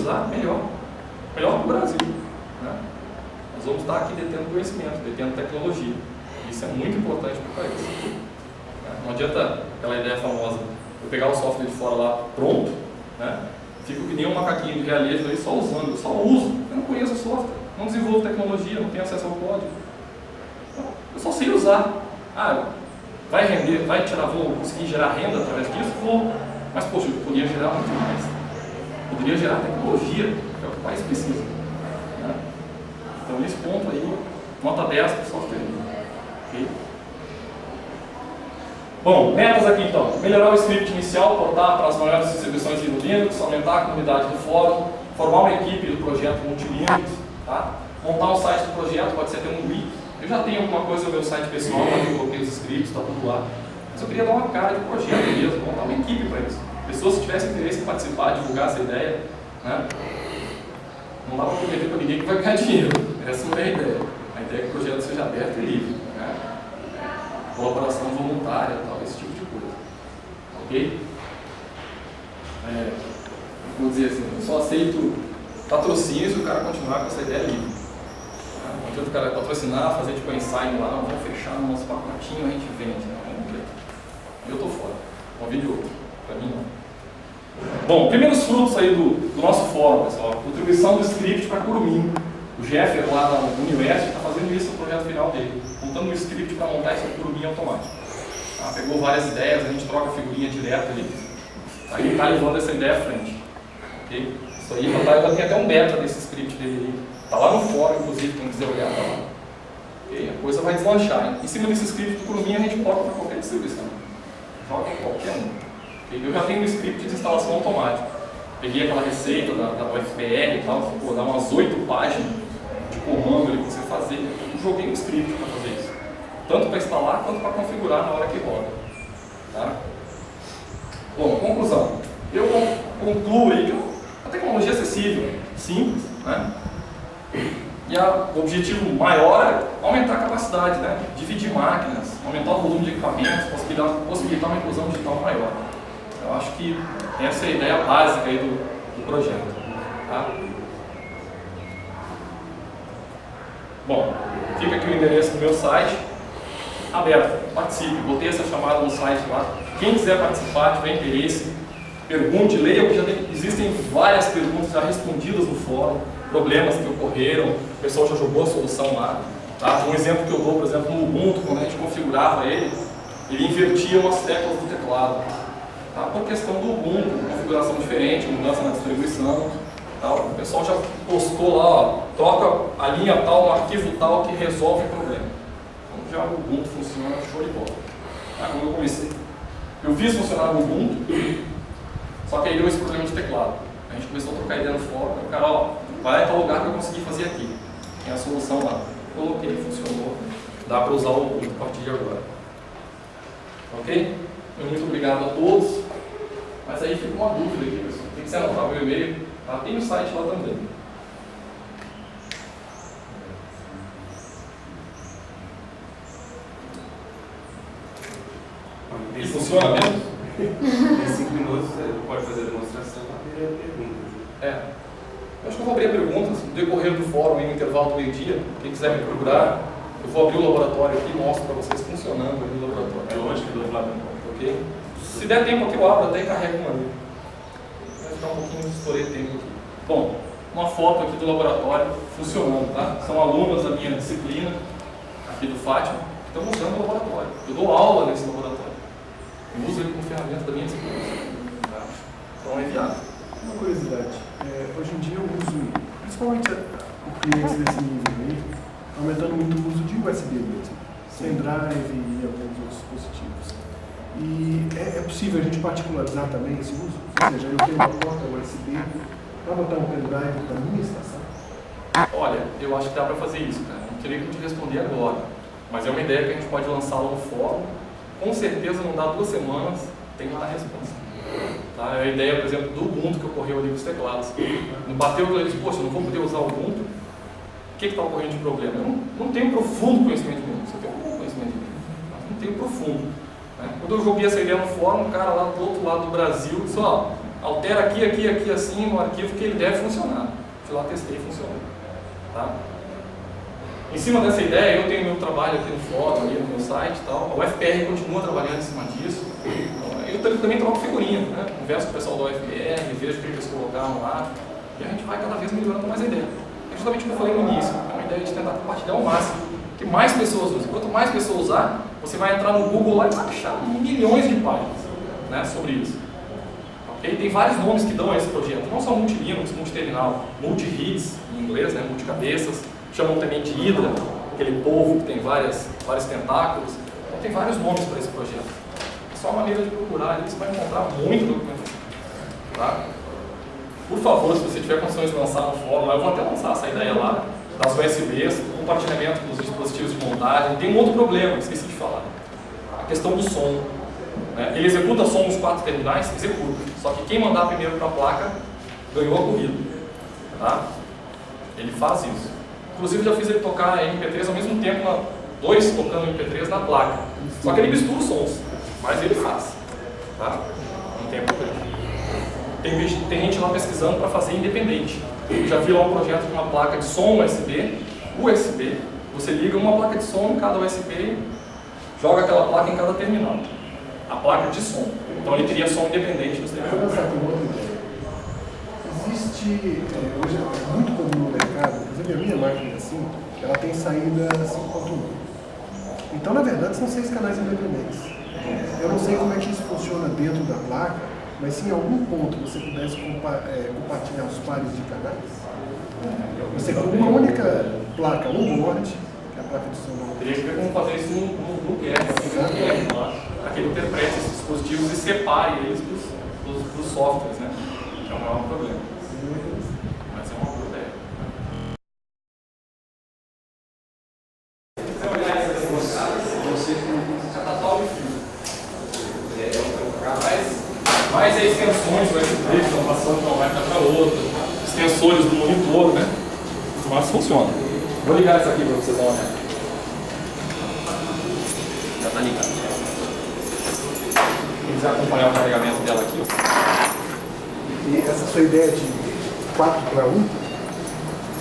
usar, melhor. Melhor para o Brasil. Né? Nós vamos estar aqui detendo conhecimento, detendo tecnologia. Isso é muito importante para o país. Não adianta aquela ideia famosa, eu pegar o software de fora lá pronto, né? Fico que nem um macaquinho de realejo aí só usando, eu só uso. Eu não conheço o software, não desenvolvo tecnologia, não tenho acesso ao código. Então, eu só sei usar. Ah, vai render, vai tirar, vou conseguir gerar renda através disso? Vou. Mas, poxa, eu poderia gerar muito mais. Poderia gerar tecnologia, que é o que o país precisa. Né? Então, nesse ponto aí, nota 10 para o software. Okay? Bom, metas aqui então. Melhorar o script inicial, portar para as maiores distribuições do Linux, aumentar a comunidade do fórum, formar uma equipe do projeto Multilinux, tá? Montar um site do projeto, pode ser ter um wiki. Eu já tenho alguma coisa no meu site pessoal, onde eu coloquei os scripts, está tudo lá. Mas eu queria dar uma cara de projeto mesmo, montar uma equipe para isso. Pessoas que tivessem interesse em participar, divulgar essa ideia, né? Não dá para prometer para ninguém que vai ganhar dinheiro. Essa não é a ideia. A ideia é que o projeto seja aberto e livre. Né? Colaboração voluntária, tal, esse tipo de coisa. Ok? Vou dizer assim, eu só aceito patrocínios e o cara continuar com essa ideia livre. Não adianta o cara patrocinar, fazer tipo um ensaio lá, vamos fechar no nosso pacotinho, a gente vende. Eu estou fora. Um vídeo outro. Para mim não. Bom, primeiros frutos aí do nosso fórum, pessoal. Contribuição do script para Curumim. O Jeffer lá na Unioeste está fazendo isso no projeto final dele, montando um script para montar esse Curumim automático. Tá? Pegou várias ideias, a gente troca figurinha direto ali. Tá? Ele está levando essa ideia à frente. Okay? Isso aí já tem até um beta desse script dele ali. Está lá no fórum, inclusive, quem quiser olhar, tá lá. Okay? A coisa vai deslanchar. Hein? Em cima desse script do Curumim a gente coloca para qualquer distribuição. Joga em qualquer um. Okay? Eu já tenho um script de instalação automática. Peguei aquela receita da UFPR e tal, pô, dá umas 8 páginas de comando ali para você fazer. Eu joguei um script para fazer isso. Tanto para instalar quanto para configurar na hora que roda. Tá? Bom, conclusão. Eu concluo aí que a tecnologia é acessível, simples, né? E o objetivo maior é aumentar a capacidade, né? Dividir máquinas, aumentar o volume de equipamentos, possibilitar uma inclusão digital maior. Eu acho que essa é a ideia básica aí do projeto. Tá? Bom, fica aqui o endereço do meu site, aberto, participe, botei essa chamada no site lá. Quem quiser participar, tiver interesse, pergunte, leia, porque já existem várias perguntas já respondidas no fórum, problemas que ocorreram, o pessoal já jogou a solução lá. Tá? Um exemplo que eu dou, por exemplo, no Ubuntu, quando a gente configurava ele invertia umas teclas do teclado. Tá? Por questão do Ubuntu, configuração diferente, mudança na distribuição. Tá? O pessoal já postou lá, ó, troca a linha tal, no arquivo tal que resolve o problema. Então já o Ubuntu funciona show de bola. Tá? Quando eu comecei, eu fiz funcionar o Ubuntu, só que aí deu esse problema de teclado. A gente começou a trocar ideia no fórum, o cara, ó, vai até o lugar que eu consegui fazer aqui. Tem a solução lá. Coloquei, funcionou. Dá para usar o Ubuntu a partir de agora. Ok? Muito obrigado a todos. Mas aí fica uma dúvida aqui, pessoal. Tem que ser anotar o meu e-mail. Tá? Tem o site lá também. E funciona mesmo? Em 5 minutos você pode fazer a demonstração e abrir perguntas. Eu acho que eu vou abrir perguntas no decorrer do fórum, no intervalo do meio-dia. Quem quiser me procurar, eu vou abrir o laboratório aqui e mostro para vocês funcionando ali no laboratório. É lógico que do lado ok? Se der tempo aqui eu abro até e carrego uma ali. Vai ficar um pouquinho, estourei o tempo aqui. Bom, uma foto aqui do laboratório funcionando, tá? São alunos da minha disciplina, aqui do Fátima, que estão usando o laboratório. Eu dou aula nesse laboratório. Eu uso ele como ferramenta da minha disciplina. Tá? Então é viável. Uma curiosidade, hoje em dia eu uso, principalmente o cliente desse nível aí, aumentando muito o uso de USB mesmo, pendrive e alguns outros dispositivos. E é possível a gente particularizar também esse uso? Ou seja, eu tenho uma porta USB para botar um pendrive da minha estação? Olha, eu acho que dá para fazer isso, cara. Não teria que te responder agora, mas é uma ideia que a gente pode lançar lá no fórum. Com certeza não dá 2 semanas, tem lá a resposta. Tá? É a ideia, por exemplo, do Ubuntu que ocorreu ali com os teclados. Não bateu e disse, poxa, não vou poder usar o Ubuntu. O que está ocorrendo de problema? Eu não tenho profundo conhecimento de Linux. Eu tenho algum conhecimento de Linux, mas não tenho profundo. Né? Quando eu joguei essa ideia no fórum, um cara lá do outro lado do Brasil disse, ó, altera aqui, aqui, aqui, assim, no arquivo que ele deve funcionar. Fui lá, testei e funcionou. Tá? Em cima dessa ideia, eu tenho meu trabalho aqui no fórum, ali no meu site e tal. A UFPR continua trabalhando em cima disso. Eu também troco figurinha, né? Converso com o pessoal da UFPR, vejo o que eles colocaram lá. E a gente vai cada vez melhorando mais a ideia. É justamente o que eu falei no início. É uma ideia de tentar compartilhar ao máximo. Que mais pessoas usem. Quanto mais pessoas usar, você vai entrar no Google lá e vai achar milhões de páginas, né, sobre isso. Okay? Tem vários nomes que dão a esse projeto. Não só Multilinux, multiterminal, multi-hits, em inglês, né, multicabeças. Chamam também de Hidra, aquele polvo que tem vários tentáculos. Então tem vários nomes para esse projeto. É só uma maneira de procurar, ali você vai encontrar muito documento. Tá? Por favor, se você tiver condições de lançar no fórum, eu vou até lançar essa ideia lá, das USBs, compartilhamento dos dispositivos de montagem. Tem um outro problema, que esqueci de falar. A questão do som. Né? Ele executa som nos 4 terminais? Executa. Só que quem mandar primeiro para a placa, ganhou a corrida. Tá? Ele faz isso. Inclusive, já fiz ele tocar MP3 ao mesmo tempo, 2 tocando MP3 na placa. Só que ele mistura os sons, mas ele faz. Tá? Não tem problema. Tem gente lá pesquisando para fazer independente. Eu já vi lá um projeto de uma placa de som USB, você liga uma placa de som em cada USB e joga aquela placa em cada terminal. A placa de som. Então ele teria som independente dos terminais. Existe, hoje é muito comum no mercado, por exemplo, a minha máquina assim, ela tem saída 5.1. Então, na verdade, são 6 canais independentes. Eu não sei como é que isso funciona dentro da placa, mas se em algum ponto você pudesse compartilhar os pares de canais, você com uma única placa on-board, que é a placa de som. Teria que ver como fazer isso no QF, para que ele interprete esses dispositivos e separe eles dos softwares, né? É o maior problema. Mas é uma boa ideia. Se você olhar essas você já está só o fio. Mais extensões USB que estão passando de uma máquina para outra, extensores do monitor, né? Mas funciona. Vou ligar isso aqui para vocês darem uma olhada. Já está ligado. Quem quiser acompanhar o carregamento dela aqui, ó. E essa sua ideia de 4 para 1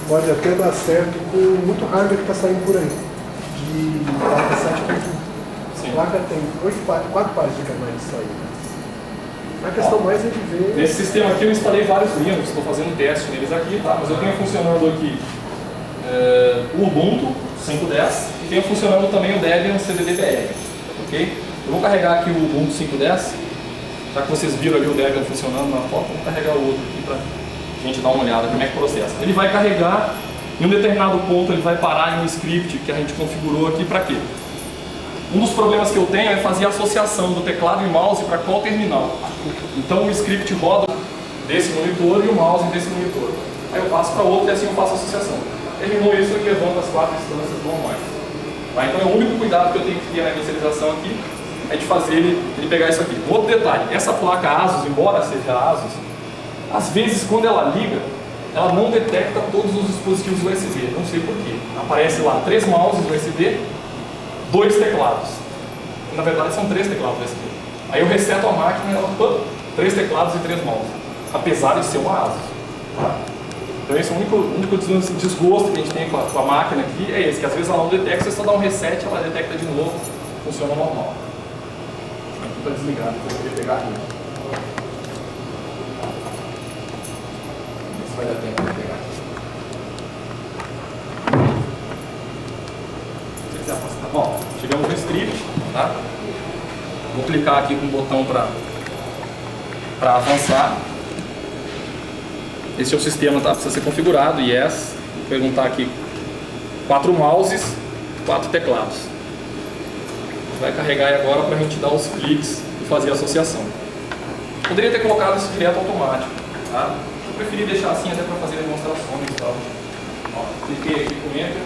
pode até dar certo com muito hardware que está saindo por aí. De placa 7.1. A placa tem 4 pares de canais de saída. A questão mais é de ver... Nesse sistema aqui eu instalei vários Linux, estou fazendo teste neles aqui, tá? Mas eu tenho funcionando aqui o Ubuntu 5.10 e tenho funcionando também o Debian CDDBR, ok? Eu vou carregar aqui o Ubuntu 5.10, já que vocês viram ali o Debian funcionando na foto, vou carregar o outro aqui para a gente dar uma olhada como é que processa. Ele vai carregar, em um determinado ponto ele vai parar em um script que a gente configurou aqui para quê? Um dos problemas que eu tenho é fazer a associação do teclado e mouse para qual terminal. Então o script roda desse monitor e o mouse desse monitor. Aí eu passo para outro e assim eu faço a associação. Terminou isso, eu levanto as 4 instâncias normais. Tá? Então é o único cuidado que eu tenho que ter na inicialização aqui é de fazer ele pegar isso aqui. Outro detalhe, essa placa ASUS, embora seja ASUS, às vezes quando ela liga, ela não detecta todos os dispositivos USB. Não sei porquê. Aparece lá 3 mouses USB, 2 teclados. Na verdade são 3 teclados USB. Aí eu reseto a máquina e ela 3 teclados e 3 mãos. Apesar de ser uma ASUS. Tá? Então esse é o único desgosto que a gente tem com a máquina aqui, é esse, que às vezes ela não detecta, você só dá um reset, ela detecta de novo, funciona normal. Aqui está desligado, eu vou pegar aqui. Esse vai dar tempo de pegar aqui. Se quiser afastar. Bom, chegamos no script, tá? Vou clicar aqui com o botão para avançar. Esse é o sistema, tá? Precisa ser configurado. Yes. Vou perguntar aqui 4 mouses, 4 teclados. Vai carregar aí agora para a gente dar os cliques e fazer a associação. Poderia ter colocado isso direto automático, tá? Eu preferi deixar assim até para fazer demonstrações e tal. Ó, cliquei aqui com Enter.